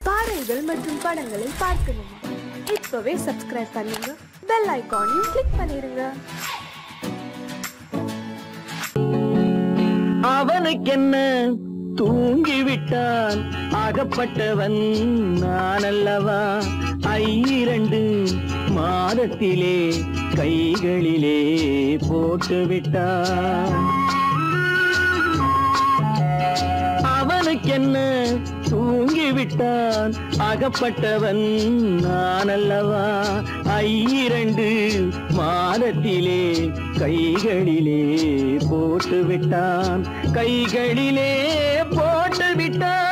பாடல்கள் மற்றும் படங்களை பார்க்கணுமா? இப்பவே சப்ஸ்கிரைப் பண்ணுங்க, பெல் ஐகானையும் கிளிக் பண்ணிருங்க. அவனுக்கென்ன தூங்கிவிட்டான், அகப்பட்டவன் நான் அல்லவா? 2 மாதத்திலே கைகளிலே போட்டுவிட்டான். அவனுக்கென்ன தூங்கிவிட்டான், அகப்பட்டவன் நான் அல்லவா? 2 மாதத்திலே கைகளிலே போட்டுவிட்டான், கைகளிலே போட்டுவிட்டான்.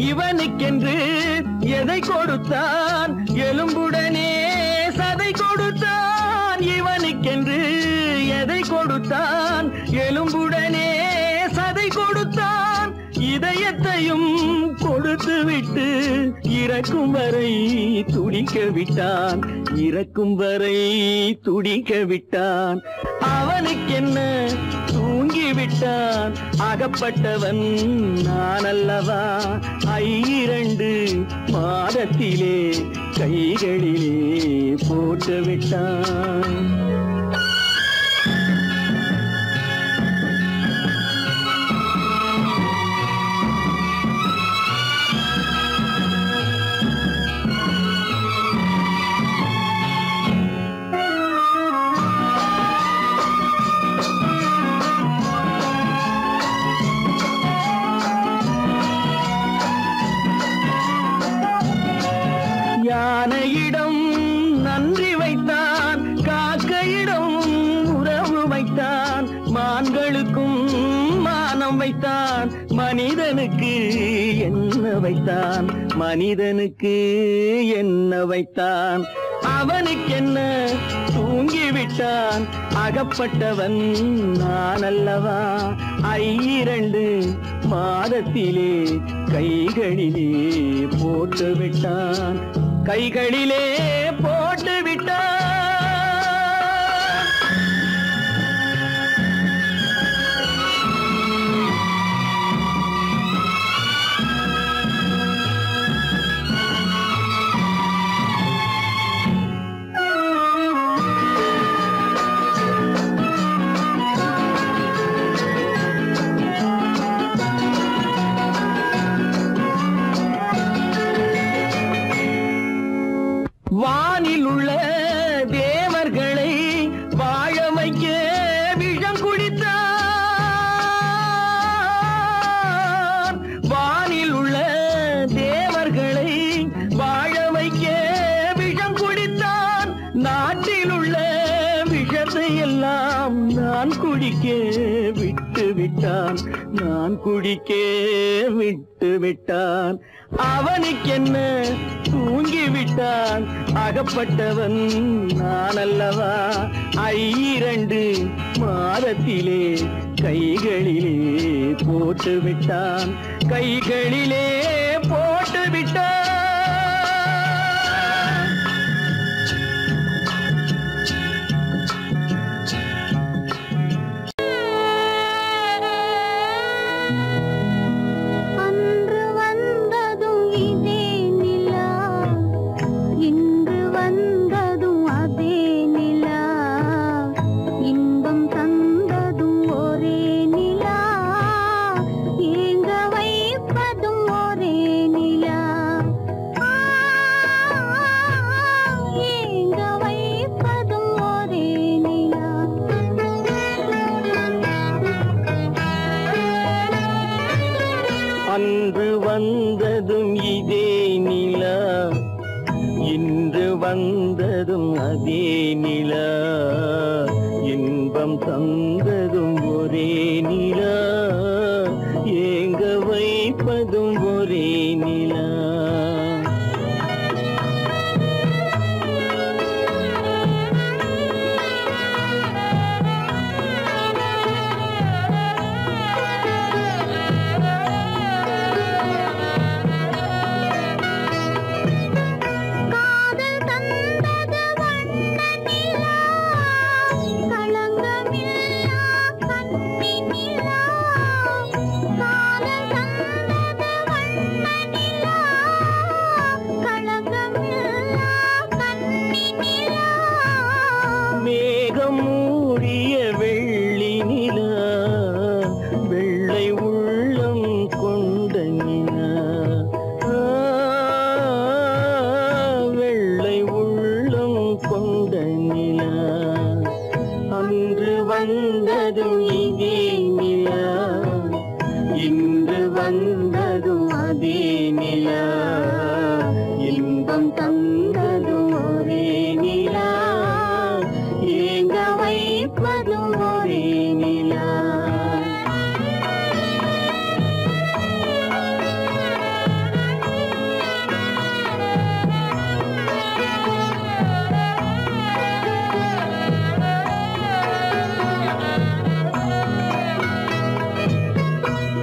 இவனுக்கென்று எதை கொடுத்தான், எலும்புடனே சதை கொடுத்தான். இவனுக்கென்று எதை கொடுத்தான், எலும்புடனே சதை கொடுத்தான். இதயத்தையும் கொடுத்து விட்டு இறக்கும் வரை துடிக்க விட்டான், இறக்கும் வரை துடிக்க விட்டான். அவனுக்கென்ன தூங்கிவிட்டான், அகப்பட்டவன் நான் அல்லவா? 2 மாதத்திலே கைகளிலே போட்டுவிட்டான். யானையிடம் நன்றி வைத்தான், காக்கையிடம் உறவு வைத்தான். மான்களுக்கும் மானம் வைத்தான், மனிதனுக்கு என்ன வைத்தான், மனிதனுக்கு என்ன வைத்தான். அவனுக்கென்ன தூங்கிவிட்டான், அகப்பட்டவன் நான் அல்லவா? 2 மாதத்திலே கைகளிலே போட்டுவிட்டான், கைகளிலே போட்டுவிட்டான். வானில் உள்ள தேவர்களை வாழ வைக்க விஷம் குடித்தான். வானில் உள்ள தேவர்களை வாழ வைக்க விஷம் குடித்தான். நாட்டில் உள்ள விஷத்தை எல்லாம் நான் குடிக்க விட்டு விட்டான், நான் குடிக்க விட்டு விட்டான். அவனுக்கென்ன தூங்கிவிட்டான், அகப்பட்டவன் நான் அல்லவா? 2 மாதத்திலே கைகளிலே போட்டுவிட்டான், கைகளிலே போட்டுவிட்டான். அன்று வந்ததும் இதே நிலா, இன்று வந்ததும் அதே நிலா. இன்பம் தந்ததும் ஒரே நிலா, ஏங்க வைப்பதும் ஒரே நிலா. தந்ததும் ஒரே நிலா, ஏங்க வைப்பதும் ஒரே நிலா.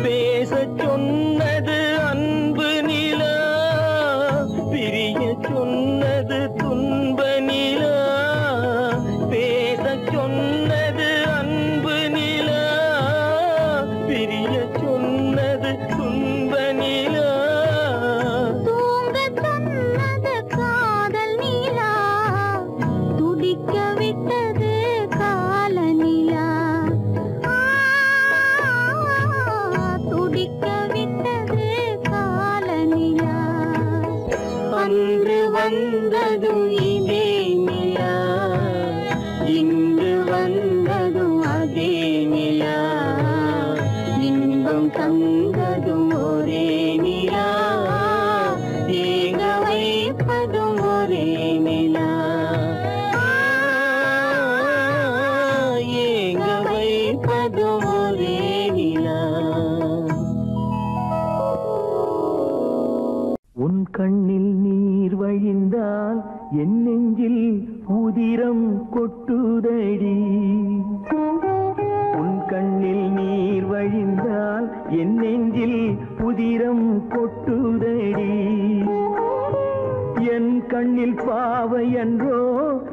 பேசச் சொன்னது அன்பு நிலா, பிரிய சொன்னது துன்ப நிலா. பேசச் சொன்னது அன்பு நிலா, பிரிய சொன்னது துன்ப நிலா. தூங்கச் சொன்னது காதல் நிலா, துடிக்க விட்டது கால நிலா. துடிக்க விட்டது கால நிலா. அன்று வந்ததும் இதே நிலா, இன்று வந்ததும் அதே நிலா. இன்பம் தந்ததும் ஒரே நிலா, ஏங்க வைப்பதும் ஒரே நிலா. ஏங்க வைப்பதும் ஒரே நிலா. உன் கண்ணில் நீர் வழிந்தால் என் நெஞ்சில் உதிரம் கொட்டுதடி. உன் கண்ணில் நீர் வழிந்தால் என் நெஞ்சில் உதிரம் கொட்டுதடி. என் கண்ணில் பாவை என்றோ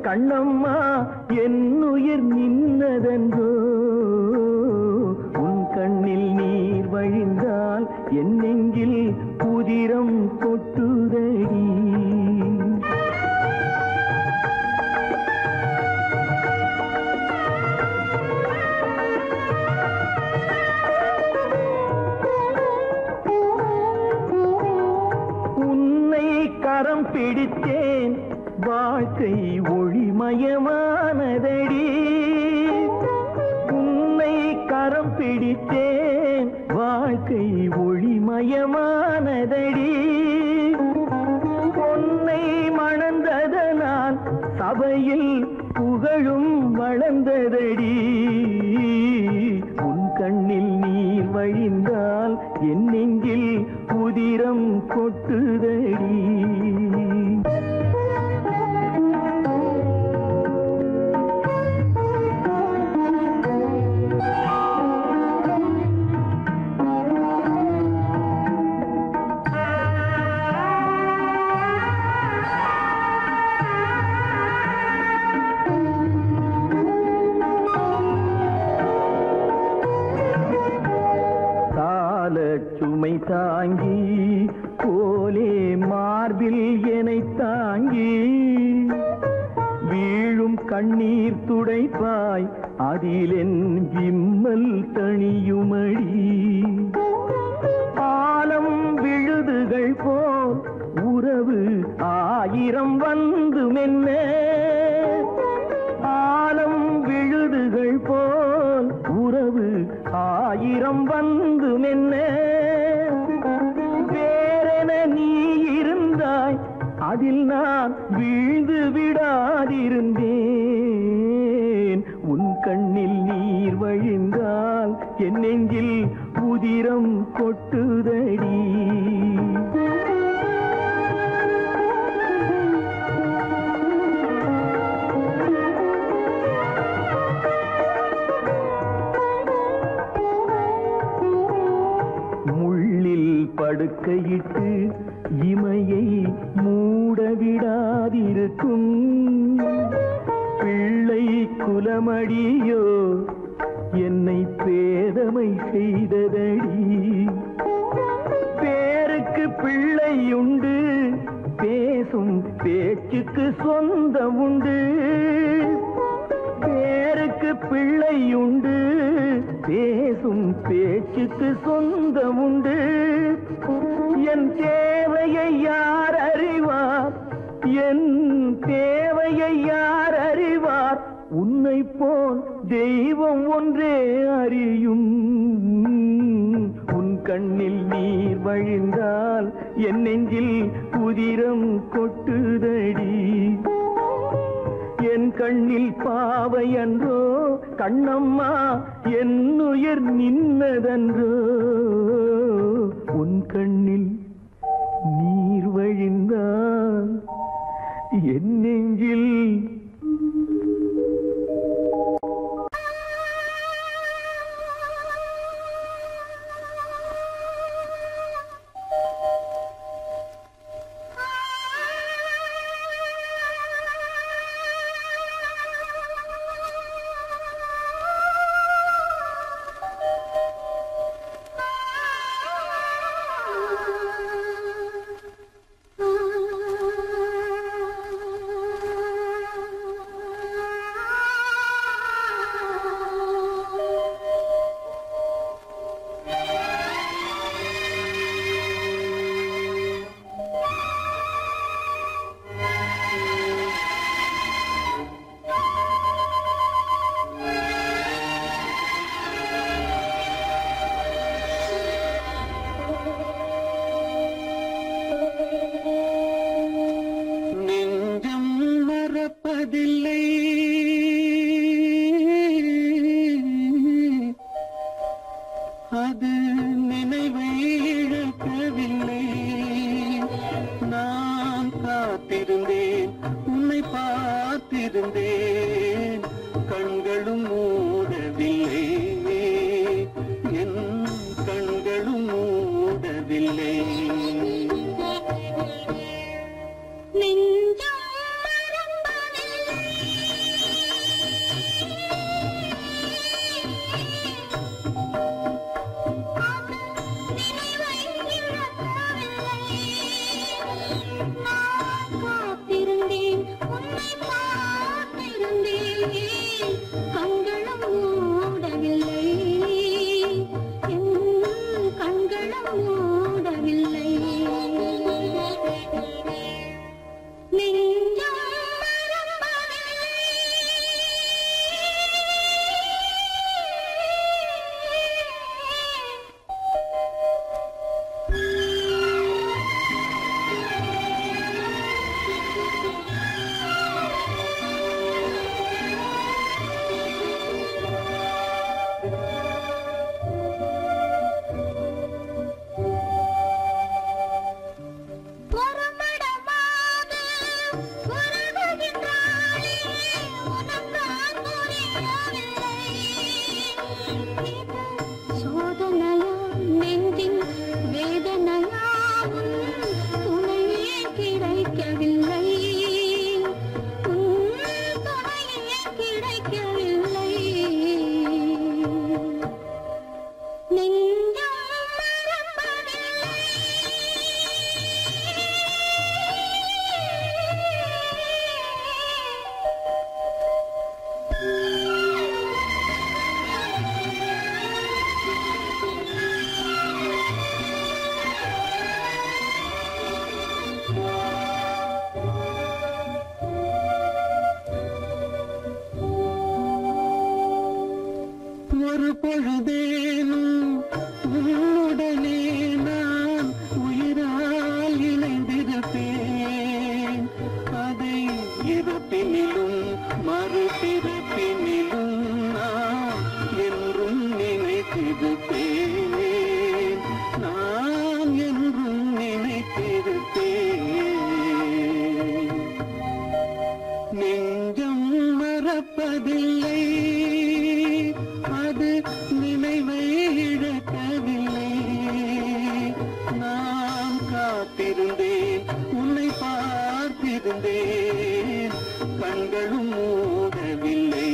கண்ணம்மா, என் உயிர் நின்னதென்றோ. உன் கண்ணில் நீர் வழிந்தால் என் நெஞ்சில் உதிரம் கொட்டுதடி. உன்னை கரம் பிடித்தேன், வாழ்க்கை ஒளிமயமானதடி. உன்னை கரம் பிடித்தேன், வாழ்க்கை ஒளிமயமானதடி. பொன்னை மணந்ததனால் சபையில் புகழும் வளர்ந்ததடி. உன் கண்ணில் நீர் வழிந்தால் என் நெஞ்சில் உதிரம் கொட்டுதடி. சுமை தாங்கி போலே மார்பில் என்னை தாங்கி வீழும் கண்ணீர் துடைப்பாய், அதில் என் விம்மல் தணியுமடி. ஆலம் விழுதுகள் போல் உறவு ஆயிரம் வந்து மென்ன, ஆலம் விழுதுகள் போல் உறவு ஆயிரம் வந்து மென்ன. வேறென நீ இருந்தாய், அதில் நான் வீழ்ந்து விடாதிருந்தேன். உன் கண்ணில் நீர் வழிந்தால் என் நெஞ்சில் உதிரம் கொட்டுதடி. முள்ளில் படுக்கையிட்டு இமையை மூடவிடாதிருக்கும் பிள்ளை குலமடியோ என்னை பேதமை செய்ததடி. பேருக்கு பிள்ளை உண்டு, பேசும் பேச்சுக்கு சொந்தம் உண்டு. பேருக்கு பிள்ளை உண்டு, பேசும் பேச்சுக்கு சொந்தம் உண்டு. என் தேவையை யார் அறிவார், என் தேவையை யார் அறிவார். உன்னை போல் தெய்வம் ஒன்றே அறியும். உன் கண்ணில் நீர் வழிந்தால் என் நெஞ்சில் உதிரம் கொட்டுதடி. என் கண்ணில் பாவை அன்றோ கண்ணம்மா, என் உயிர் நின்னதன்றோ. உன் கண்ணில் நீர் வழிந்தான் என் நெஞ்சில். அது நினைவை இழக்கவில்லை. நான் காத்திருந்தேன், உன்னை பார்த்திருந்தேன், கண்களும் மூடவில்லை, என் கண்களும் மூடவில்லை. ஒரு பொழுதேனும் உன்னுடனே நான் உயிரால் இணைந்திருப்பேன். அதை இறப்பினிலும் மறுபிறப்பினிலும் நான் என்றும் நினைத்திருப்பேன். நான் என்றும் நினைத்திருப்பேன். நெஞ்சம் மறப்பதில்லை, அது நினைவை இழக்கவில்லை. நான் காத்திருந்தேன், உன்னை பார்த்திருந்தேன், கண்களும் மூடவில்லை,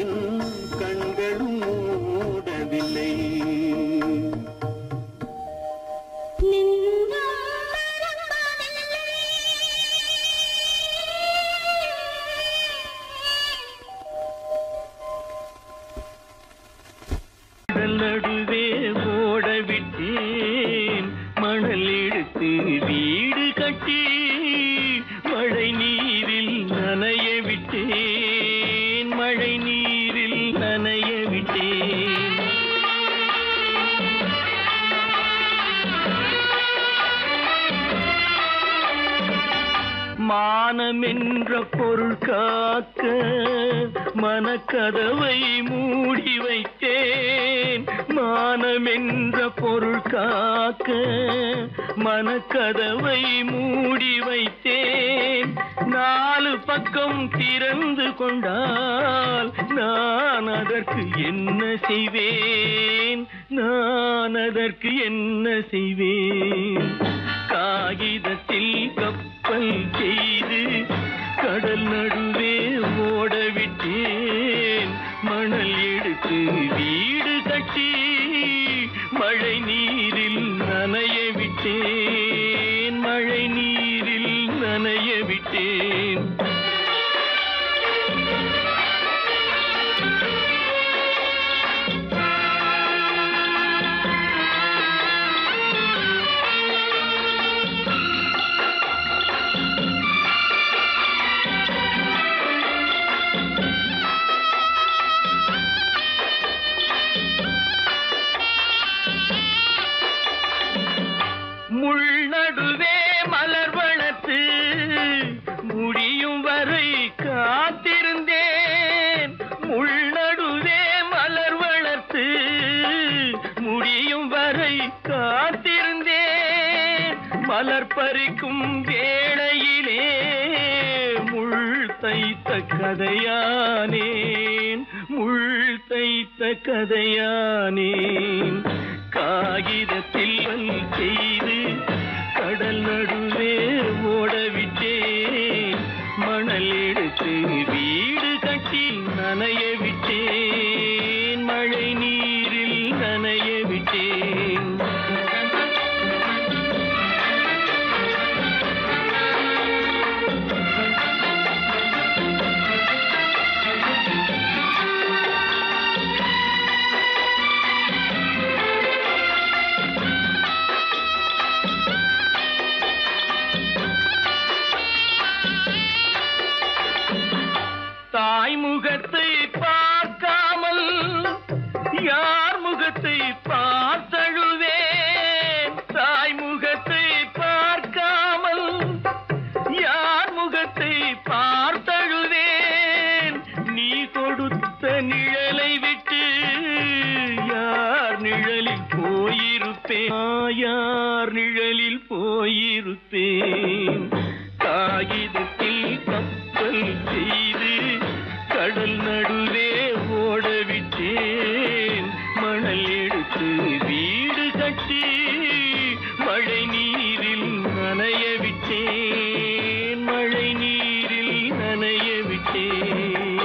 என் கண்களும் மூடவில்லை. நடுவே ஓட விட்டேன், மணல் எடுத்து வீடு கட்டி மழை நீரில் நனைய விட்டேன். மானமென்ற பொருள் காக்க மனக்கதவை மூடி வைத்தேன். மானமென்ற பொருள் காக்க மனக்கதவை மூடி வைத்தேன். 4 பக்கம் திறந்து கொண்டால் நான் அதற்கு என்ன செய்வேன்? நான் அதற்கு என்ன செய்வேன்? காகிதத்தில் கப்பல் செய்து கடல் நடுவே ஓடவிட்டேன். மணல் எடுத்து வீடு கட்டி மழை நீரில் நனைய விட்டேன். மழை நீரில் நனைய விட்டேன். முள்நடுவே மலர் வளர்த்து முடியும் வரை காத்திருந்தேன். முள்நடுவே மலர் வளர்த்து முடியும் வரை காத்திருந்தேன். மலர் பறிக்கும் வேளையிலே முள் தைத்த கதையானேன். முள் தைத்த கதையானேன். காகிதத்தில் செய்து கடல் நடுவே ஓடவிட்டேன். மணல் எடுத்து வீடு கட்டி நனைய விட்டேன். மழை நீரில் நனைய விட்டேன். தாய் முகத்தை பார்க்காமல் யார் முகத்தை பார்த்தழுவேன். தாய் முகத்தை பார்க்காமல் யார் முகத்தை பார்த்தழுவேன். நீ கொடுத்த நிழலை விட்டு யார் நிழலில் போயிருப்பேன். யார் நிழலில் போயிருப்பேன். காகிதத்தில் கப்பல் செய்து கடல் நடுவே ஓடவிட்டேன். மணல் எடுத்து வீடு கட்டி மழை நீரில் நனைய விட்டேன். மழை நீரில் நனைய விட்டேன்.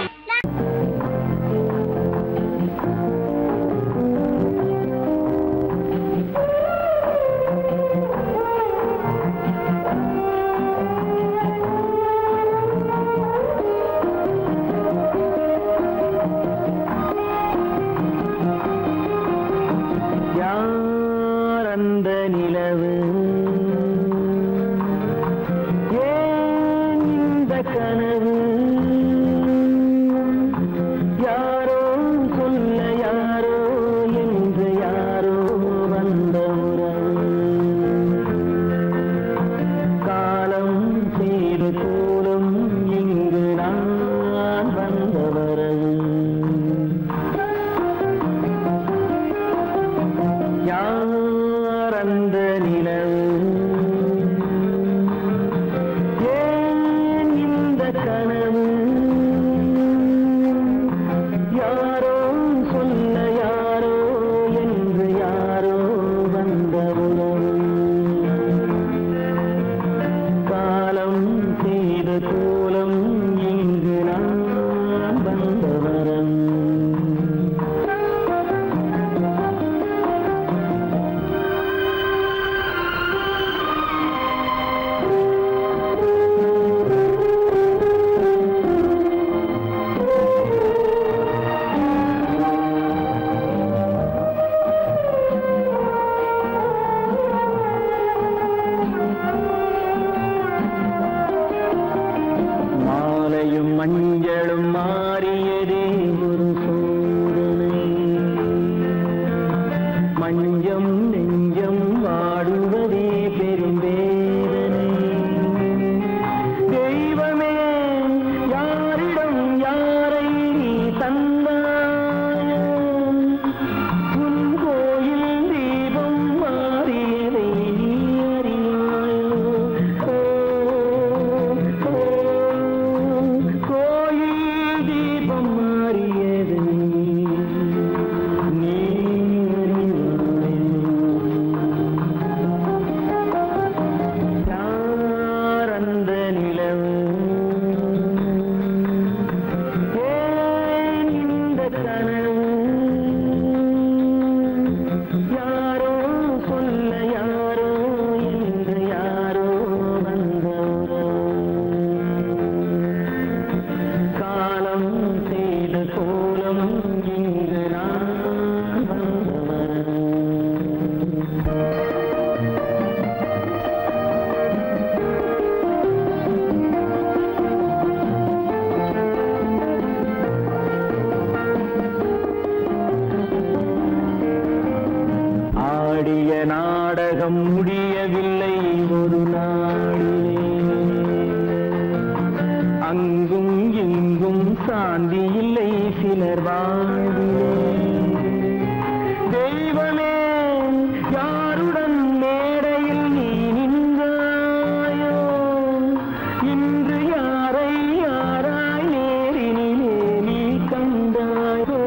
சிலர் வாழ்விலே தெய்வமே யாருடன் மேடையில் நீ நின்றாயோ இன்று யாரை யாராய் நேரினிலே நீ கண்டாயோ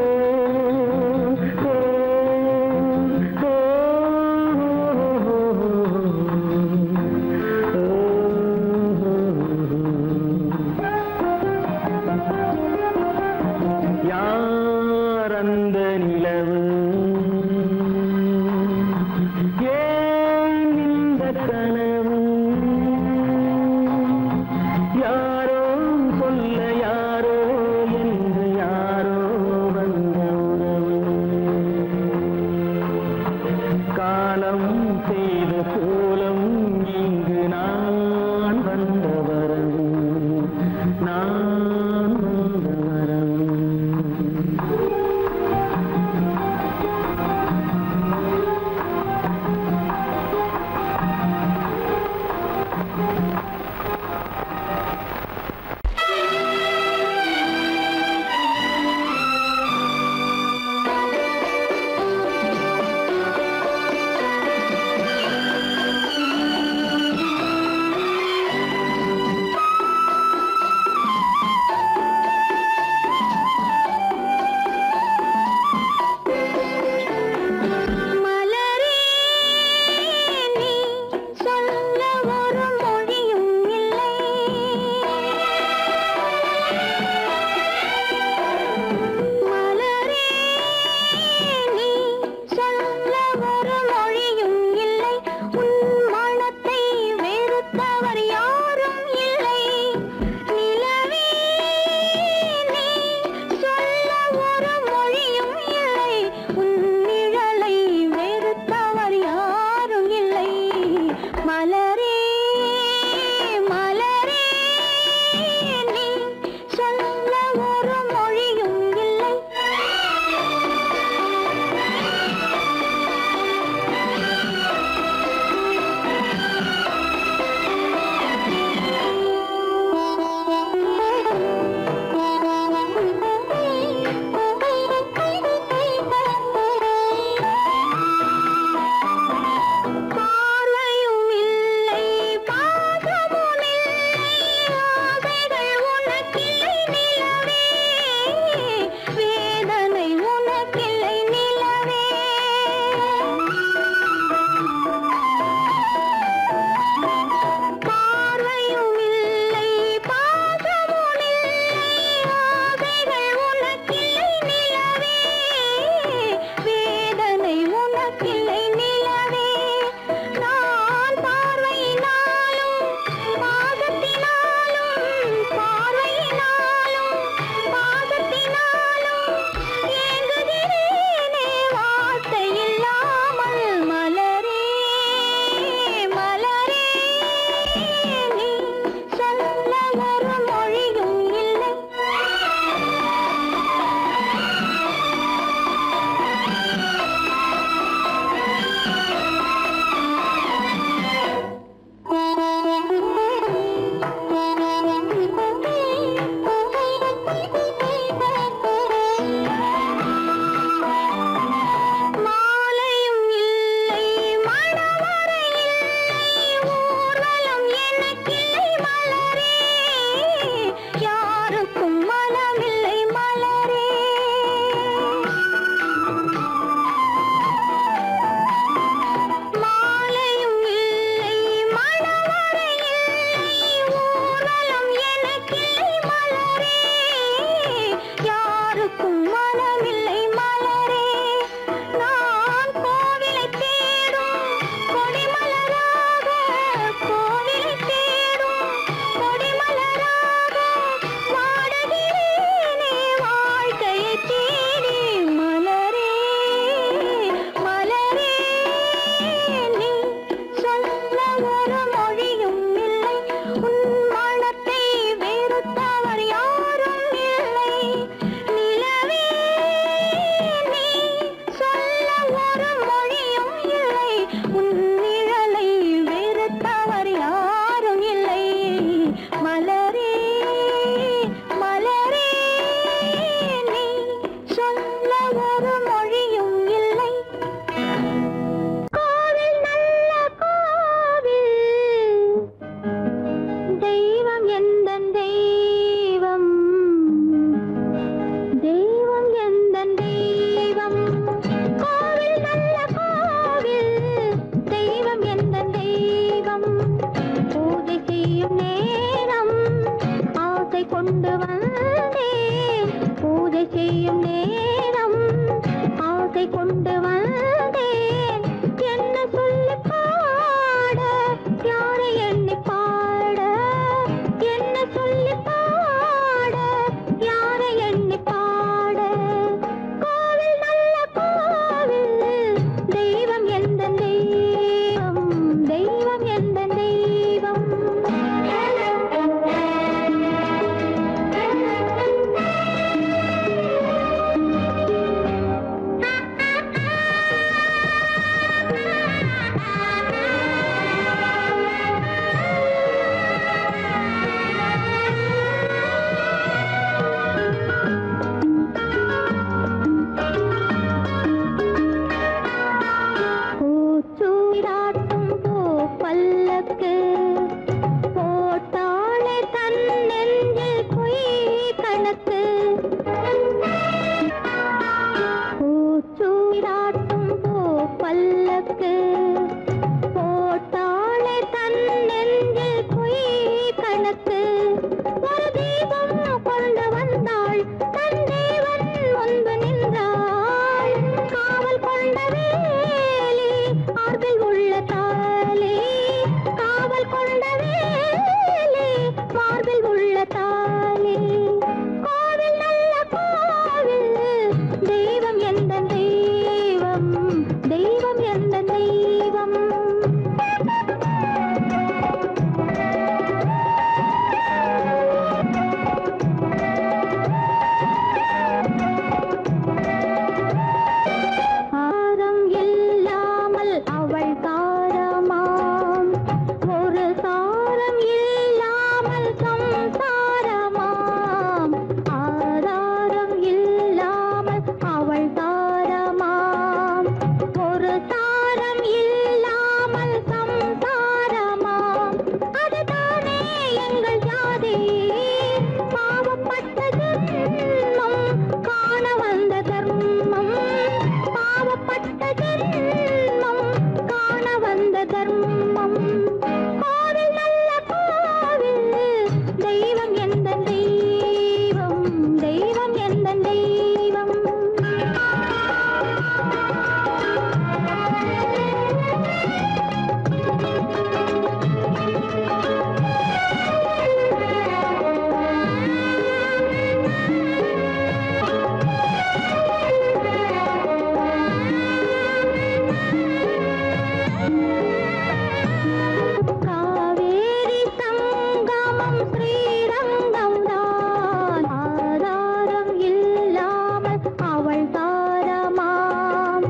ஸ்ரீரங்கம் தான் ஆதாரம் இல்லாமல் அவள் தாரமாம்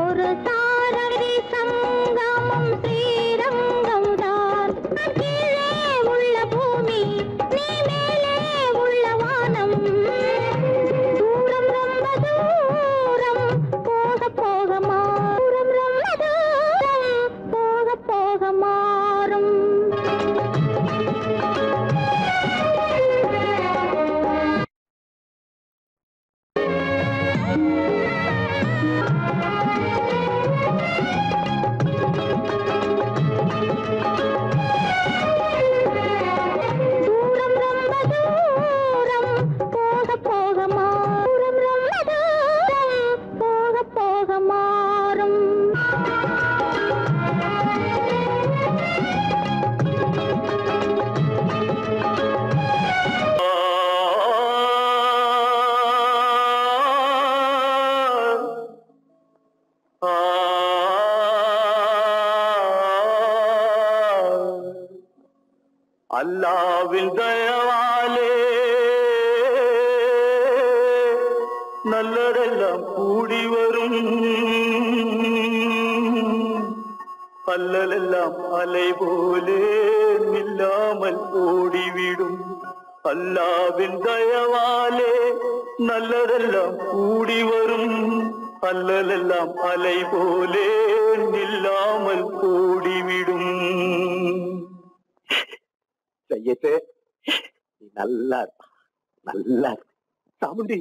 ஒரு தாரடி சங்கமம் ஸ்ரீரங்கம் தான் கீழே உள்ள பூமி நீ மேலே உள்ள வானம் தூரம் ரொம்ப தூரம் போக போக மாறும் ரொம்ப தூரம் போக போக மாறும் தூரம் ரொம்ப தூரம் போக போக மாறும் ரொம்ப தூரம் போக போக மாறும் அல்லாவின் தயவாலே நல்லதெல்லாம் கூடி வரும் அல்லலெல்லாம் அலை போலே நில்லாமல் ஓடிவிடும் அல்லாவின் தயவாலே நல்லதெல்லாம் கூடி வரும் அல்லலெல்லாம் அலை போலே நில்லாமல் ஓடிவிடும். செய்யத்தே நீ நல்லா நல்லா சாமுண்டி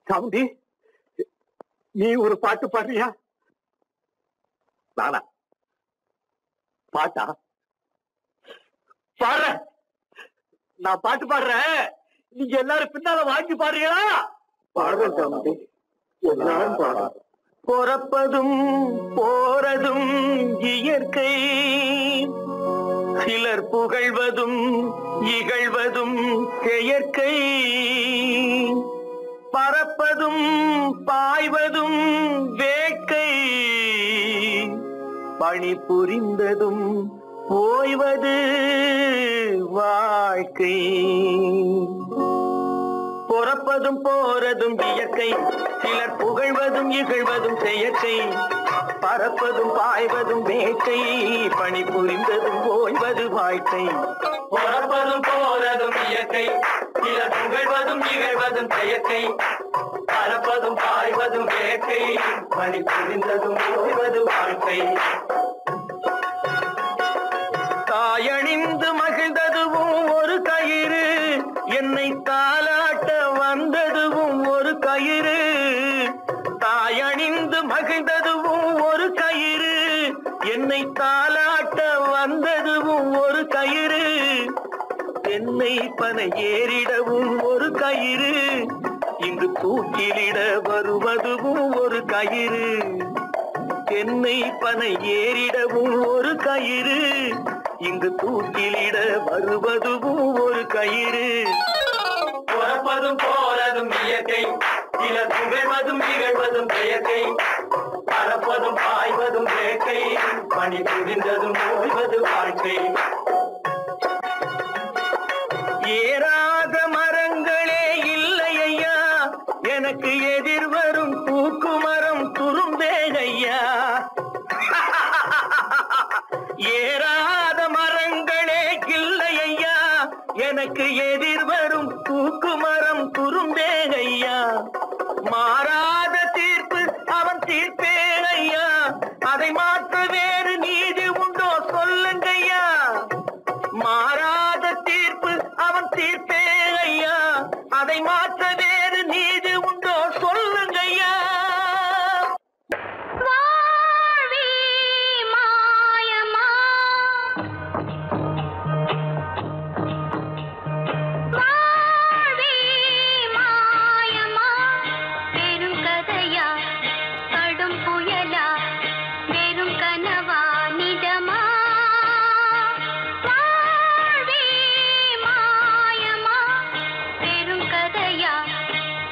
சாமுண்டி நீ ஒரு பாட்டு பாடுறியா? நானா பாட்டா பாடுற? நான் பாட்டு பாடுறேன், நீங்க எல்லாரும் பின்னால வாங்கி பாடுறீங்களா? பாடுறேன் சாமுண்டி, எல்லாரும் பாடுற. பிறப்பதும் போறதும் இயற்கை, சிலர் புகழ்வதும் இகழ்வதும் செயற்கை, பறப்பதும் பாய்வதும் வேட்கை, பணி புரிந்ததும் ஓய்வது வாழ்க்கை. பிறப்பதும் போறதும் இயற்கை, சிலர் புகழ்வதும் இகழ்வதும் செயற்கை, பறப்பதும் பாய்வதும் வேட்கை, பணி புரிந்ததும் ஓய்வது வாழ்க்கை. பிறப்பதும் போறதும் இயற்கை, சிலர் புகழ்வதும் இகழ்வதும் செயற்கை, பறப்பதும் பாய்வதும் வேட்கை, பணி புரிந்ததும் ஓய்வது வாழ்க்கை. தாயணிந்து மகிழ்ந்ததுவும் ஒரு கயிறு, என்னை தாலாட்ட வந்ததுவும் ஒரு கயிறு. தாயணிந்து மகிழ்ந்ததுவும் ஒரு கயிறு, என்னை தாலாட்ட வந்ததுவும் ஒரு கயிறு. என்னை பனை ஏறிடவும் ஒரு கயிறு, இங்கு தூக்கிலிட வருவதுவும் ஒரு கயிறு. என்னை பனை ஏறிடவும் ஒரு கயிறு, இங்கு தூக்கிலிட வருவதுவும் ஒரு கயிறு. பிறப்பதும் போறதும் இயற்கை, சிலர் புகழ்வதும் இகழ்வதும் செயற்கை, பறப்பதும் பாய்வதும் வேட்கை, பணி புரிந்ததும் ஓய்வது வாழ்க்கை. ஏறாத மரங்களே இல்லை ஐயா, எனக்கு எதிர் வரும் பூக்கு மரம் துரும்பே ஐயா. ஏறாத மரங்களே இல்லை ஐயா, எனக்கு எதிர் வரும் பூக்கு மரம் துரும்பே ஐயா. மாறாத தீர்ப்பு அவன் தீர்ப்பே ஐயா, அதை மாற்ற வேறு நீதி உண்டோ சொல்லுங்கய்யா. மாறாத தீர்ப்பு அவன் தீர்ப்பே ஐயா, அதை மாற்ற வேறு நீதி உண்டோ சொல்லுங்கய்யா.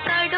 கடும்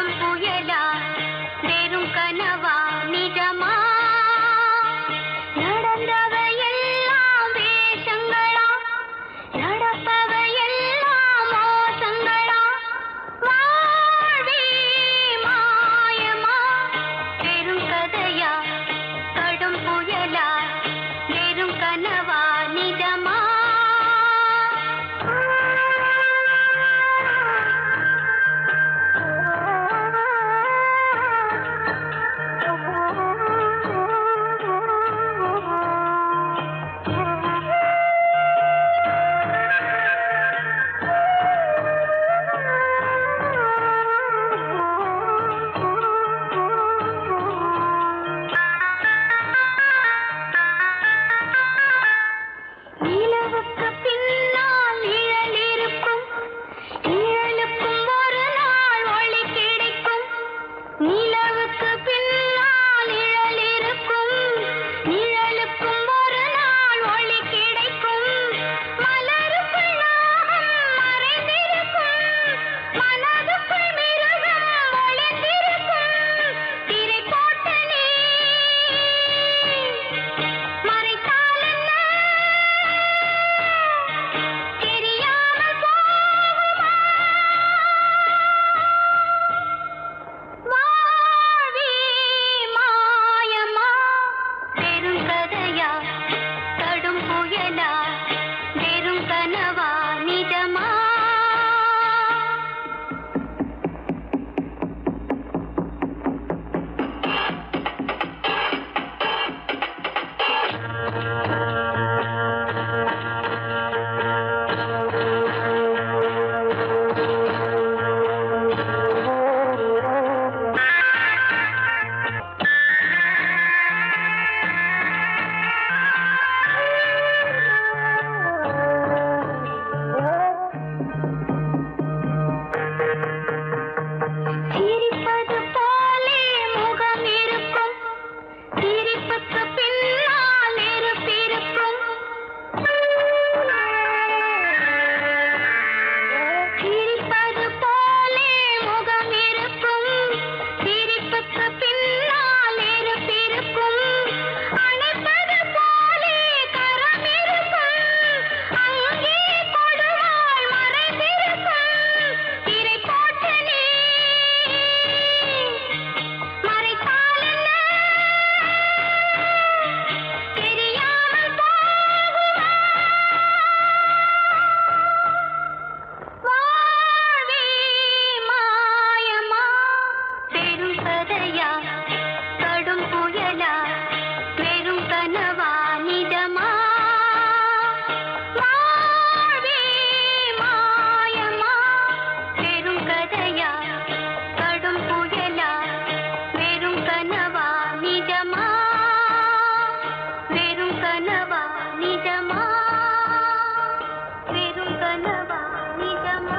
வெறும் கனவா நிஜமா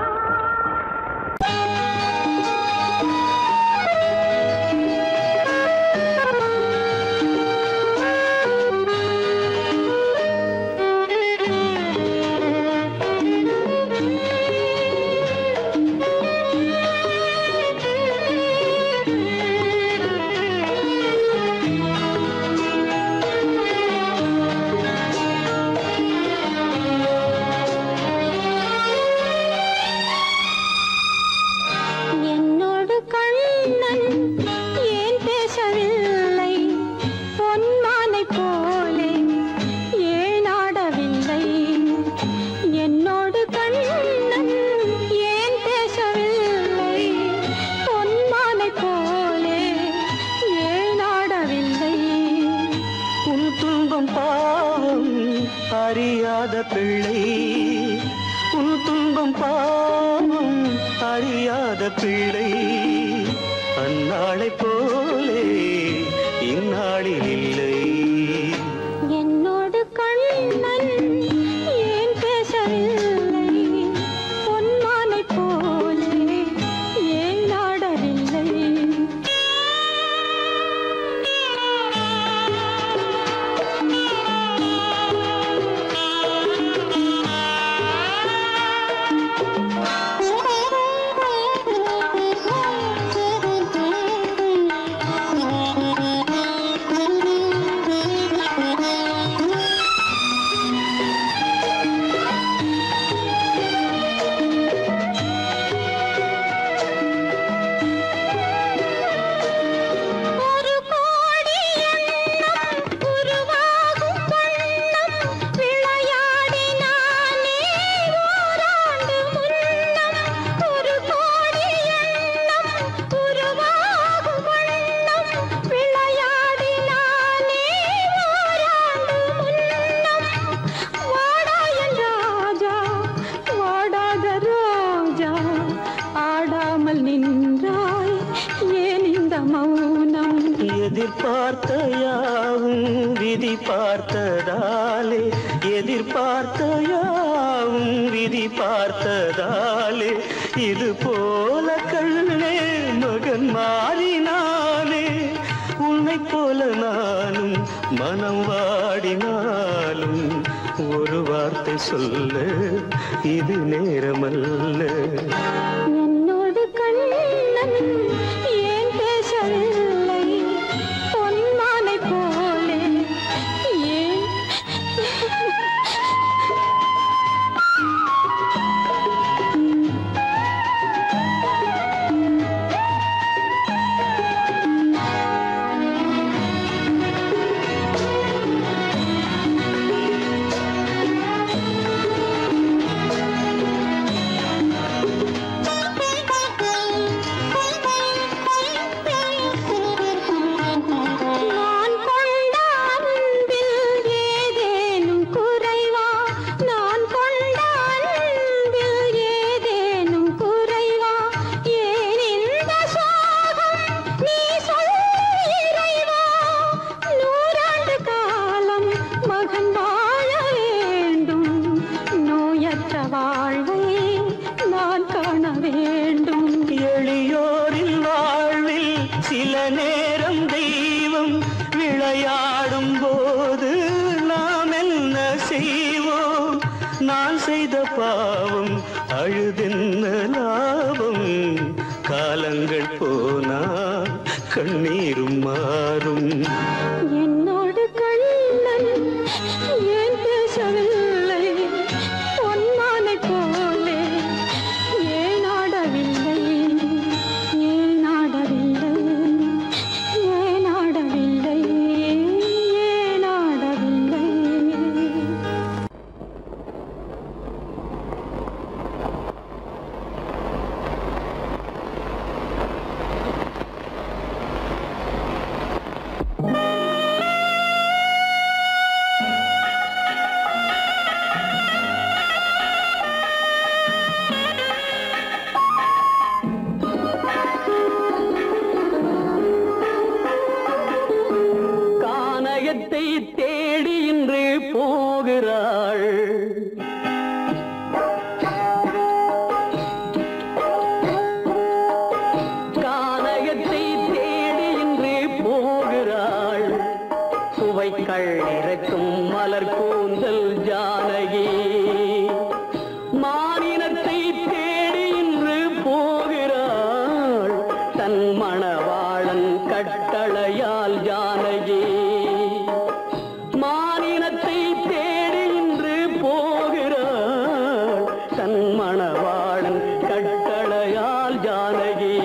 அறியாத பிள்ளை உன் துன்பம் பாவம் அறியாத பிள்ளை அந்நாளை போலே இந்நாளில் இல்லை என்னோடு கண்ணன் ஏன் பேசவில்லை பொன்மானை போலே ஏன் நாடவில்லை எதிர்பார்த்த யாவும் விதி பார்த்ததாலே எதிர்பார்த்த யாவும் விதி பார்த்ததாலே இது போல கண்ணே மகன் மாறினானே உன்னை போல நானும் மனம் வாடினாலும் ஒரு வார்த்தை சொல்ல இது நேரமல்ல என்னோடு கண்ணன் ஏன் பேசவில்லை பொன்மானை போலே ஏன் எளியோரின் வாழ்வில் சில நேரம் தெய்வம் விளையாடும் போது நாம் என்ன செய்வோம் நான் செய்த பாவம் அழுதென்ன லாபம் காலங்கள் போனால் கண்ணீரும் மாறும் என்னோடு கண்ணன் ஏன் பேசவில்லை பொன்மானை போலே ஏன் ஆடவில்லை ஏன் ஆடவில்லை ஏன் ஆடவில்லை ஏன் ஆடவில்லை மானினத்தை தேடி இன்று போகிறாள் தன் மணவாளன் கட்டளையால் ஜானகி. மானினத்தை தேடி இன்று போகிறாள் தன் மணவாளன் கட்டளையால் ஜானகி.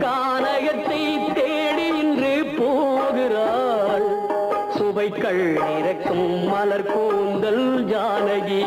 கானகத்தை தேடி இன்று போகிறாள் சுவைக்கள் இறக்கும் மலர் கூந்தல் ஜானகி.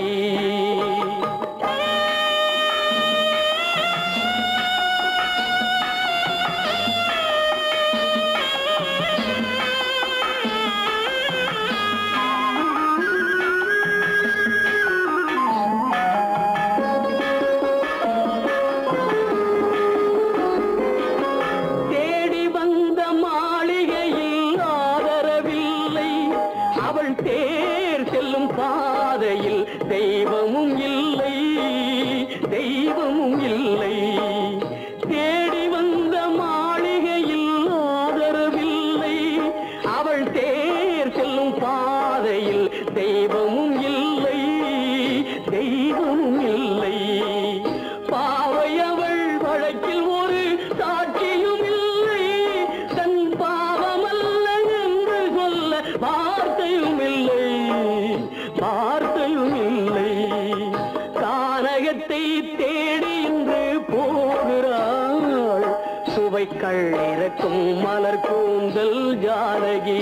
தெய்வமும் இல்லை தெய்வமும் இல்லை. தேடி வந்த மாளிகையில் ஆதரவில்லை அவள் தேர் செல்லும் பாதையில் தெய்வமும் இல்லை தெய்வமும் இல்லை. பாவை அவள் வழக்கில் ஒரு சாட்சியும் இல்லை தன் பாவமல்ல என்று சொல்ல வார்த்தையும் இல்லை வார்த்தையும் இல்லை. கானகத்தை தேடி இன்று போகிறாள் சுவைக்கள் இறக்கும் மலர் கூந்தல் ஜானகி.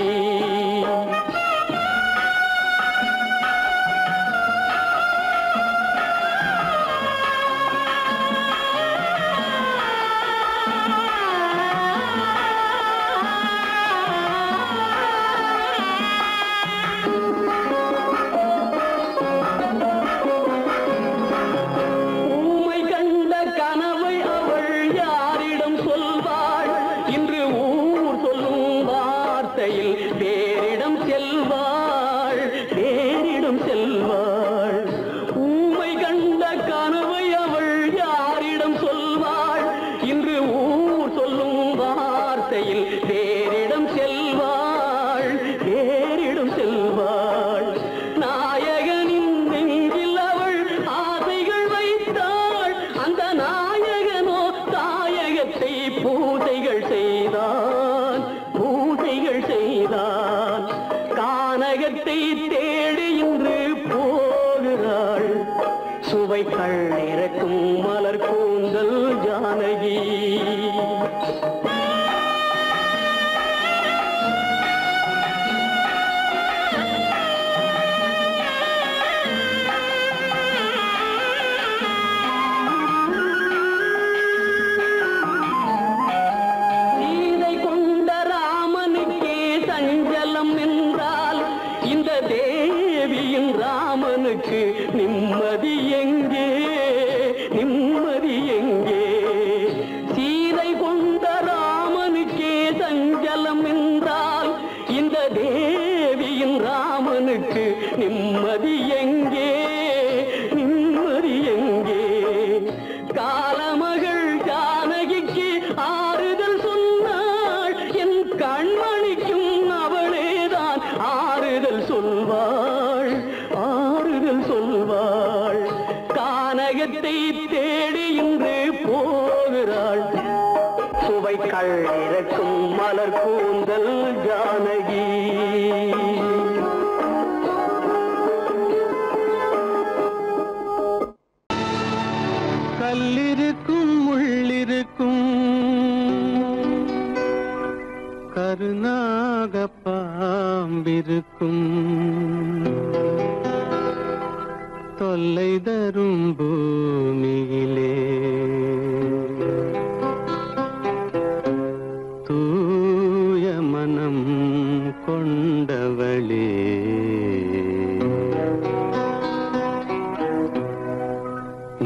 தேரிடம் செல்வாள் தேரிடம் செல்வாள். ஊமை கண்ட கனவை அவள் யாரிடம் சொல்வாள் இன்று ஊர் சொல்லும் வார்த்தையில் தேரிடம் செல்வாள் தேரிடம் செல்வாள். நாயகனின் நெஞ்சில் அவள் ஆசைகள் வைத்தாள் அந்த நாயகனோ தாயகத்தை பூசைகள் செய்தான் பூசைகள் செய்தான். கானகத்தை தேடி இன்று போகிறாள் சுவைக்கள் இறக்கும் மலர் கூந்தல் ஜானகி. தேவியின் ராமனுக்கு நிம்மதி எங்கே நிம்மதி எங்கே. சீதை கொண்ட ராமனுக்கே சஞ்சலம் என்றால் இந்த தேவியின் ராமனுக்கு நிம்மதி எங்கே நிம்மதி எங்கே. காலமகள் ஜானகிக்கு ஆறுதல் சொன்னாள் என் கண்மணிக்கும் அவளேதான் ஆறுதல் சொல்வாள் ஆறுதல் சொல்வாள். கானகத்தை தேடி இன்று போகிறாள் சுவைக்கள் இறக்கும் மலர் கூந்தல் ஜானகி. கல்லிருக்கும் முள்ளிருக்கும் கருநாக பாம்பிருக்கும் தொல்லை தரும் பூமியிலே தூய மனம் கொண்டவளே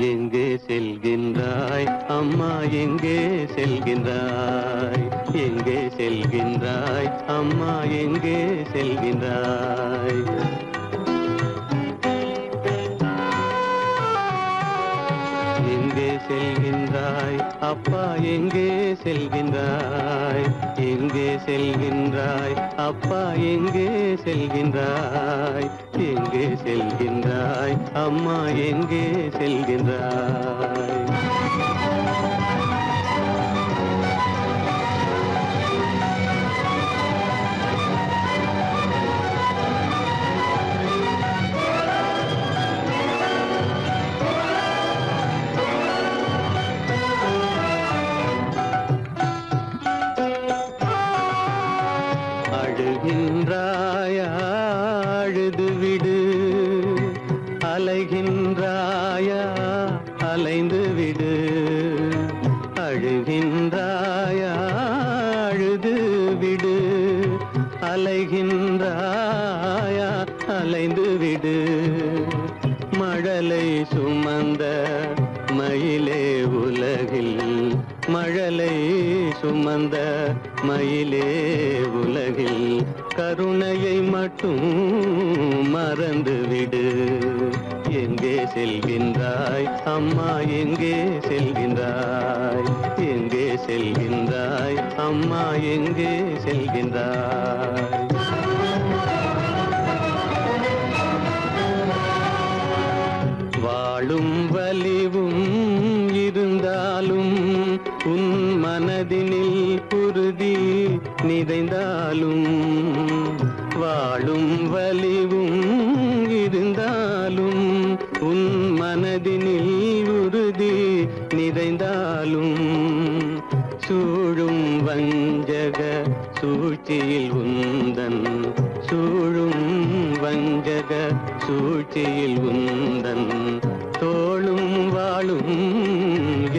எங்கே செல்கின்றாய் அம்மா எங்கே செல்கின்றாய் எங்கே செல்கின்றாய் அம்மா எங்கே செல்கின்றாய். எங்கே செல்கின்றாய் அப்பா எங்கே செல்கின்றாய் எங்கே செல்கின்றாய் அப்பா எங்கே செல்கின்றாய் எங்கே செல்கின்றாய் அம்மா எங்கே செல்கின்றாய் அழுகின்றாயா அழுது விடு அலைகின்றாயா அலைந்து விடு அழுகின்றாயா அழுது விடு அலைகின்றாயா அலைந்து விடு மழலை சுமந்த மயிலே உலகில் மழலை சுமந்த மயிலே உலகில் கருணையை மட்டும் மறந்துவிடு எங்கே செல்கின்றாய் அம்மா எங்கே செல்கின்றாய் எங்கே செல்கின்றாய் அம்மா எங்கே செல்கின்றாய் வாழும் வலிவும் இருந்தாலும் உன் மனதினில் குருதி நிறைந்தாலும் வாழும் வலிவும் இருந்தாலும் உன் மனதினில் உறுதி நிறைந்தாலும் சூழும் வஞ்சக சூழ்ச்சியில் உந்தன் சூழும் வஞ்சக சூழ்ச்சியில் உந்தன் தோளும் வாழும்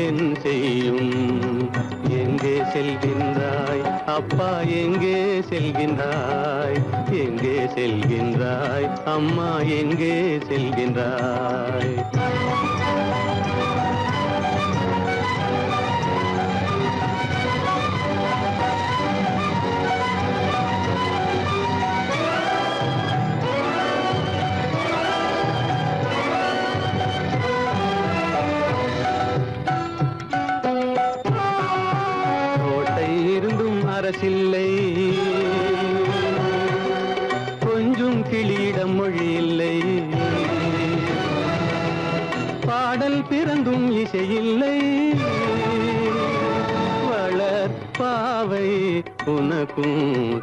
என் செய்யும் எங்கே செல்கின்றாய் அப்பா எங்கே செல்கின்றாய் எங்கே செல்கின்றாய் அம்மா எங்கே செல்கின்றாய் அரசில்லை கொஞ்சம் கிளியிடம் மொழி இல்லை பாடல் பிறந்தும் இசையில்லை வளர் பாவை உனக்கும்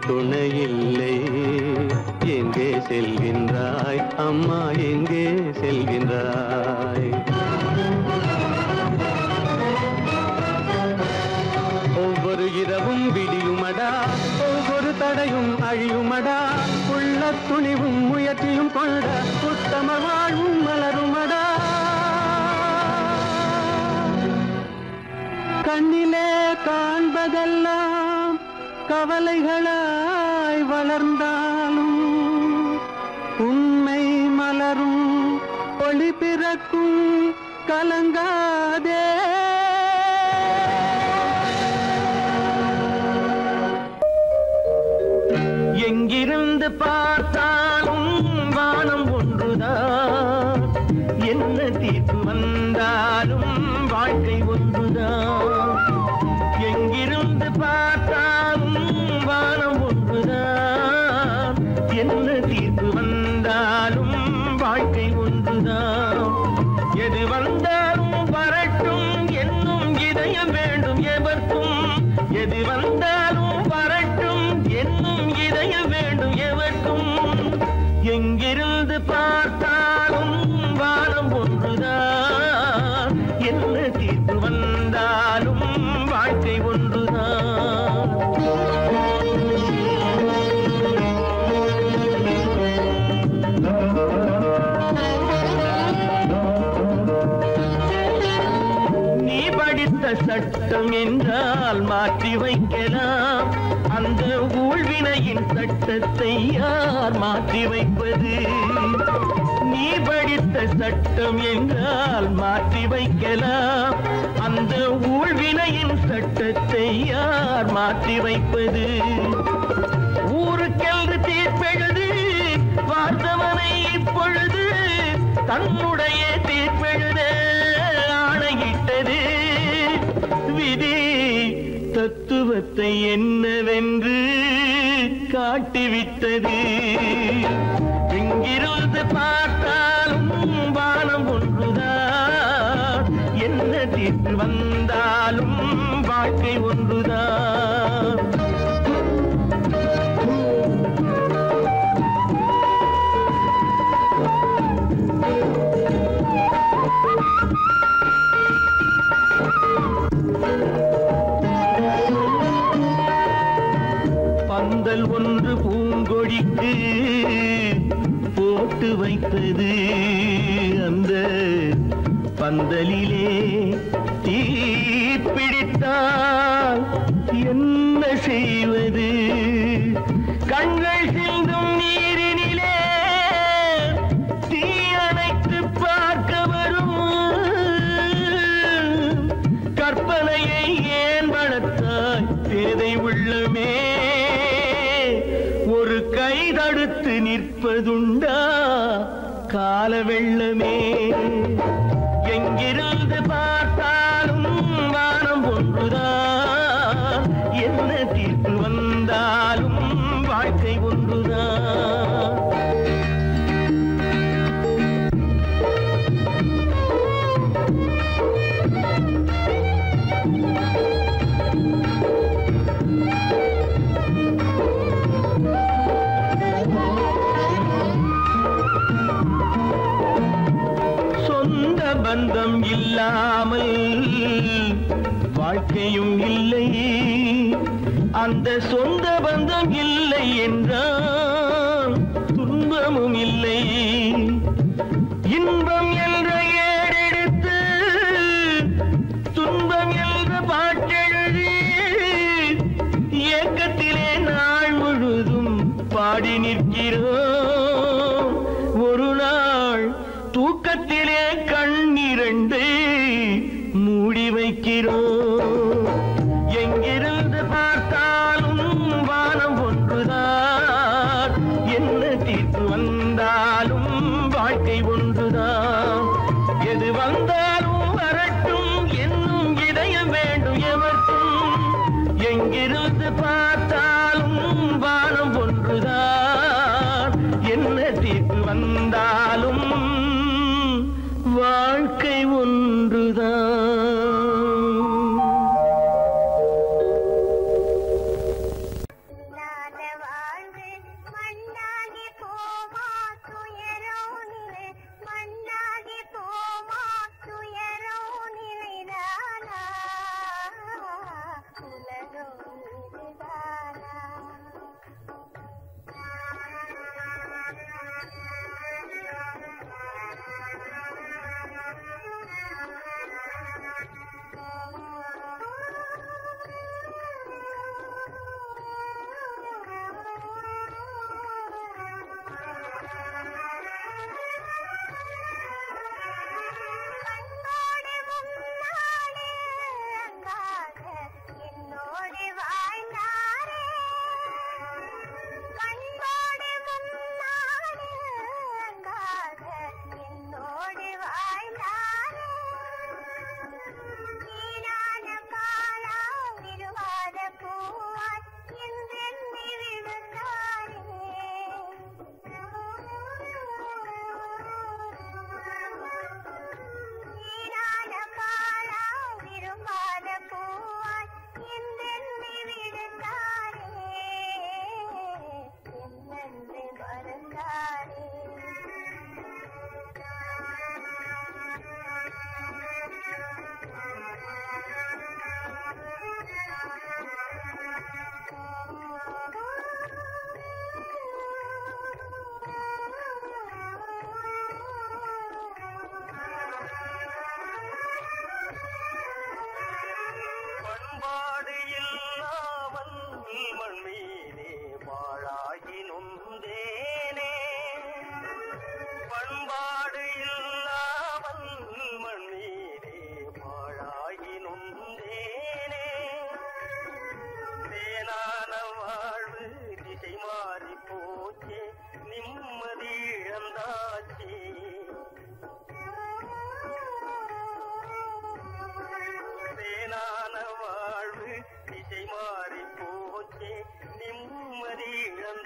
துணையில்லை எங்கே செல்கின்றாய் அம்மா எங்கே செல்கின்றாய் ஒவ்வொரு இரவும் விடியுமடா ஒவ்வொரு தடையும் அழியுமடா உள்ள துணிவும் முயற்சியும் கொண்ட உத்தம வாழ்வும் மலருமடா கண்ணிலே காண்பதெல்லாம் கவலைகளாய் வளர்ந்தாலும் உண்மை மலரும் ஒளி பிறக்கும் கலங்காதே எங்கிருந்து பார்த்தாலும் வானம் ஒன்றுதான் என்ன தீர்ப்பு வந்தாலும் வாழ்க்கை ஒன்றுதான் எங்கிருந்து பார்த்தாலும் வானம் ஒன்றுதான் என்ன தீர்ப்பு வந்தாலும் வாழ்க்கை ஒன்றுதான் எது வந்தாலும் வரட்டும் என்னும் இதயம் வேண்டும் எவர்க்கும் எது வந்தாலும் வரட்டும் என்னும் இதயம் வேண்டும் எவர்க்கும் எங்கிருந்து பார்த்தாலும் வானம் ஒன்றுதான் என்ன தீர்ப்பு வந்தாலும் வாழ்க்கை ஒன்றுதான் நீ படித்த சட்டம் என்றால் மாற்றி வைக்கலாம் அந்த ஊழ்வினையின் சட்டத்தை யார் மாற்றி வைப்பது நீ படித்த சட்டம் என்றால் மாற்றி வைக்கலாம் அந்த ஊழ்வினையின் சட்டத்தை யார் மாற்றி வைப்பது ஊருக்கென்று தீர்ப்பெழுது பார்த்தவனை இப்பொழுது தன்னுடைய தீர்ப்பெழுத ஆணையிட்டது துன்பத்தை என்னவென்று காட்டிவிட்டது. எங்கிருந்து பார்த்தாலும் வானம் ஒன்றுதான், என்ன தீர்ப்பு வந்தாலும் வாழ்க்கை ஒன்றுதான். பந்தல் ஒன்று பூங்கொடிக்கு போட்டு வைத்தது, அந்த பந்தலிலே தீ பிடித்தால் என்ன செய்வது? கண்கள் சிந்தும் நீரினிலே தீ அணைத்து பார்க்க வரும் கற்பனையை ஏன் வளர்த்தாய் பேதை உள்ளமே? ஒரு கை தடுத்து நிற்பதுண்டா கால வெள்ளமே? எங்கிருந்து பார்த்தாலும் வானம் ஒன்றுதான், என்ன தீர்ப்பு வந்தாலும் வாழ்க்கை ஒன்றுதான். பந்தம் இல்லாமல் வாழ்க்கையும் இல்லை, அந்த சொந்த பந்தம் இல்லை என்றால் துன்பமும் இல்லை. இன்பம் என்ற ஏடெடுத்து துன்பம் என்ற பாட்டெழுதி ஏக்கத்திலே நாள் முழுதும் பாடி நிற்கிறோம். ஒரு நாள் தூக்கத்திலே கண்ணிரண்டு மூடி வைக்கிறோம். எங்கிருந்து பார்த்தாலும் வானம் ஒன்றுதான், என்ன தீர்ப்பு வந்தாலும் வாழ்க்கை ஒன்றுதான். எது வந்தாலும் வரட்டும் என்னும் இதயம் வேண்டும் எவர்க்கும். எங்கிருந்து பார்த்தாலும் வானம் ஒன்றுதான், என்ன தீர்ப்பு வந்தாலும் வாழ்க்கை ஒன்றுதான்.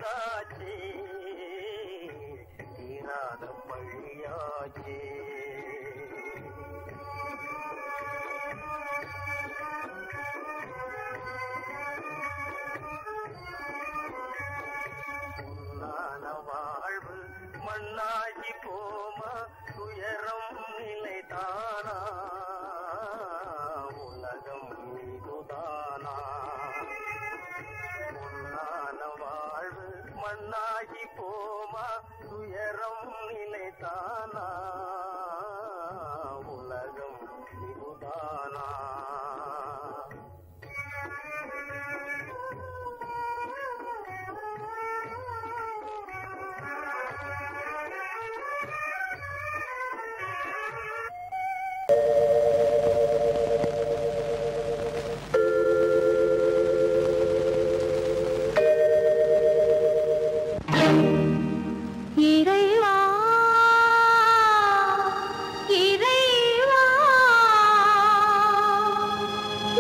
விதியாச்சே தீராத பழியாச்சே வாழ்வு மண்ணாகி போமா துயரம் நிலைதானா உலகம் இதுதானா பொன்னான வாழ்வு மண்ணாகி போமா துயரம் நிலைதானா உலகம் இதுதானா இறைவா இறைவா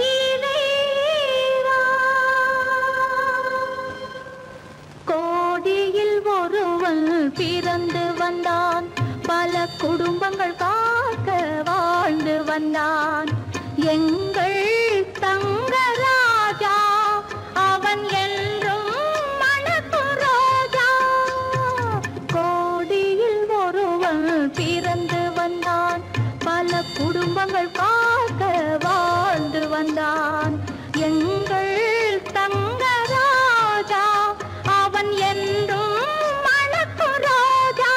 இறைவா கோடியில் ஒருவன் பிறந்து வந்தான் பல குடும்பங்கள் காக்க வாழ்ந்து வந்தான் எங்கள் தங்கராஜா அவன் என்றும் மணக்கும் ரோஜா கோடியில் ஒருவன் பிறந்து வந்தான் பல குடும்பங்கள் காக்க வாழ்ந்து வந்தான் எங்கள் தங்கராஜா அவன் என்றும் மணக்கும் ரோஜா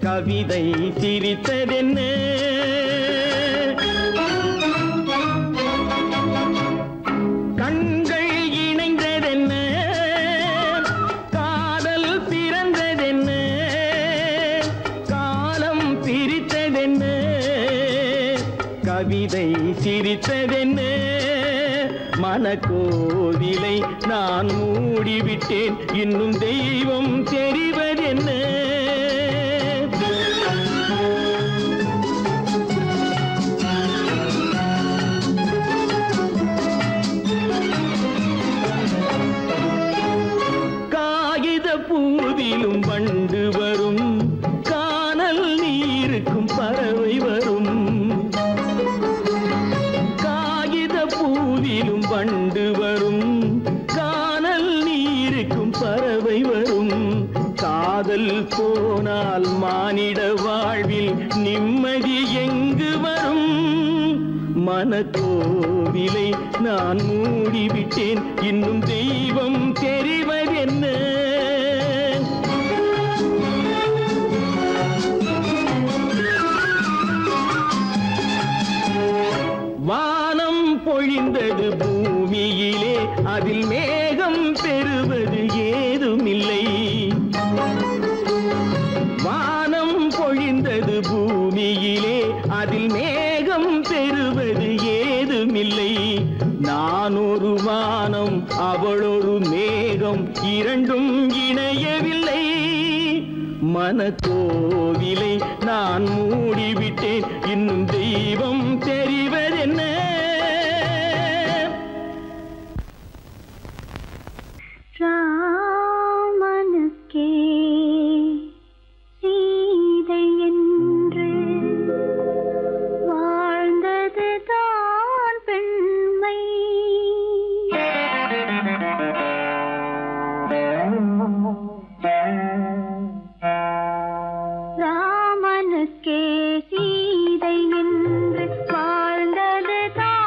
கவிதை சிரித்ததென்ன கண்கள் இணைந்ததென்ன காதல் பிறந்ததென்ன காலம் பிரித்ததென்ன கவிதை சிரித்ததென்ன மனக்கோவிலை நான் மூடிவிட்டேன் இன்னும் தெய்வம் தெரிவதென்ன பூவிலும் வண்டு வரும் கானல் நீருக்கும் பறவை வரும் காகித பூவிலும் வண்டு வரும் கானல் நீருக்கும் பறவை வரும் காதல் போனால் மானிட வாழ்வில் நிம்மதி எங்கு வரும் மனக்கோவிலை நான் மூடிவிட்டேன் இன்னும் தெய்வம் தெரிவதென்ன வானம் பொழிந்தது பூமியிலே அதில் மேகம் பெறுவது ஏதுமில்லை வானம் பொழிந்தது பூமியிலே அதில் மேகம் பெறுவது ஏதுமில்லை நான் ஒரு வானம் அவளொரு மேகம் இரண்டும் இணையவில்லை மனக்கோவிலை நான் மூடிவிட்டேன் இன்னும் தெய்வம் தெரிவதென்ன ராமனுக்கே சீதை என்று வாழ்ந்ததுதான் பெண்மை ராமனுக்கே சீதை என்று வாழ்ந்ததுதான்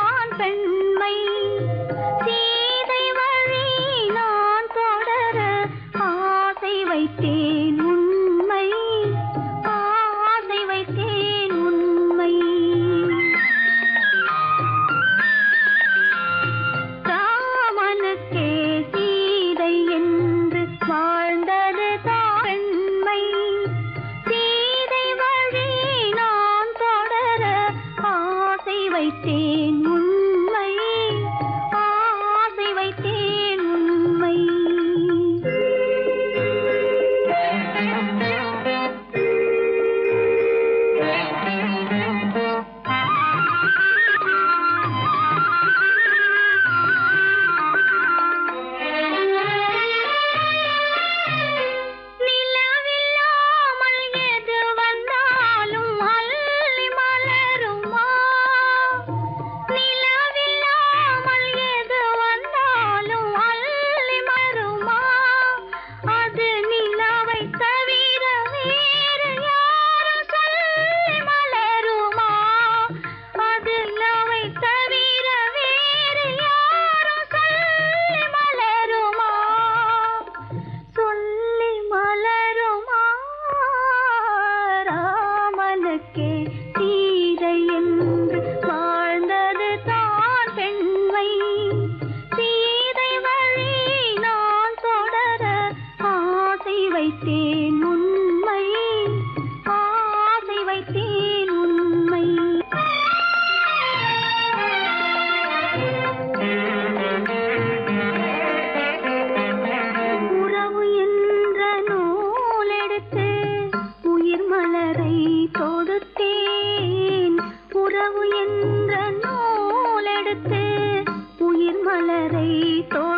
தோ